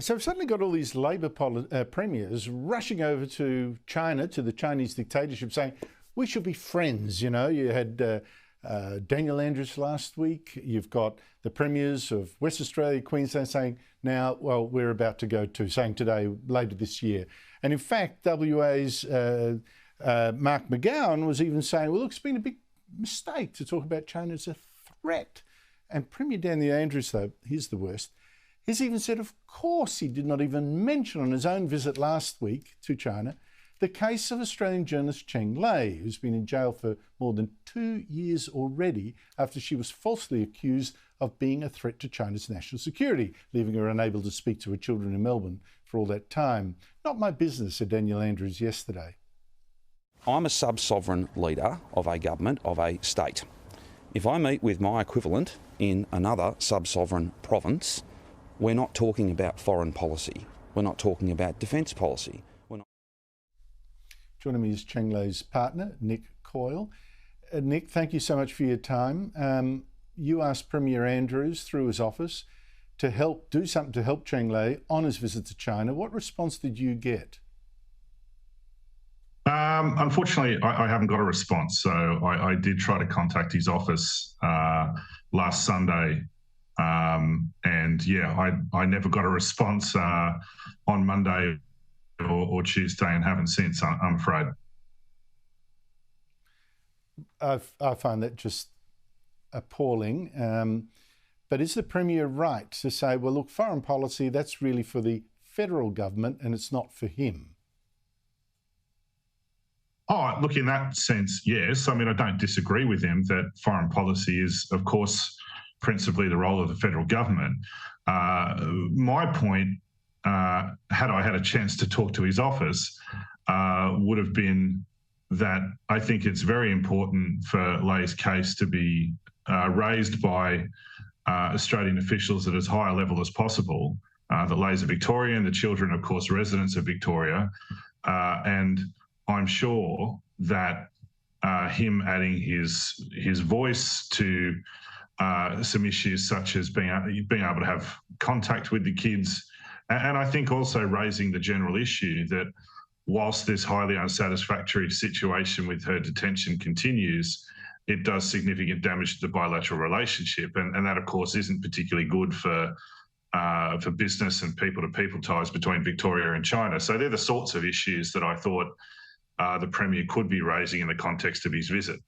So we've suddenly got all these Labor premiers rushing over to China, to the Chinese dictatorship, saying, we should be friends. You know, you had Daniel Andrews last week. You've got the premiers of West Australia, Queensland saying now, well, we're about to go to, saying today, later this year. And in fact, WA's Mark McGowan was even saying, well, look, it's been a big mistake to talk about China as a threat. And Premier Daniel Andrews, though, here's the worst. He's even said, of course, he did not even mention on his own visit last week to China the case of Australian journalist Cheng Lei, who's been in jail for more than 2 years already after she was falsely accused of being a threat to China's national security, leaving her unable to speak to her children in Melbourne for all that time. Not my business, said Daniel Andrews yesterday. I'm a sub-sovereign leader of a government, of a state. If I meet with my equivalent in another sub-sovereign province, we're not talking about foreign policy. We're not talking about defence policy. Joining me is Cheng Lei's partner, Nick Coyle. Nick, thank you so much for your time. You asked Premier Andrews through his office to do something to help Cheng Lei on his visit to China. What response did you get? Unfortunately, I haven't got a response. So I did try to contact his office last Sunday. And yeah, I never got a response on Monday or Tuesday and haven't since, I'm afraid. I find that just appalling. But is the Premier right to say, well, look, foreign policy, that's really for the federal government and it's not for him? Oh, look, in that sense, yes. I mean, I don't disagree with him that foreign policy is, of course, principally the role of the federal government. My point, had I had a chance to talk to his office, would have been that I think it's very important for Lei's case to be raised by Australian officials at as high a level as possible. That Lei's a Victorian, the children, of course, residents of Victoria, and I'm sure that him adding his voice to some issues such as being able to have contact with the kids, and I think also raising the general issue that whilst this highly unsatisfactory situation with her detention continues, it does significant damage to the bilateral relationship, and that of course isn't particularly good for business and people-to-people ties between Victoria and China. So they're the sorts of issues that I thought the Premier could be raising in the context of his visit.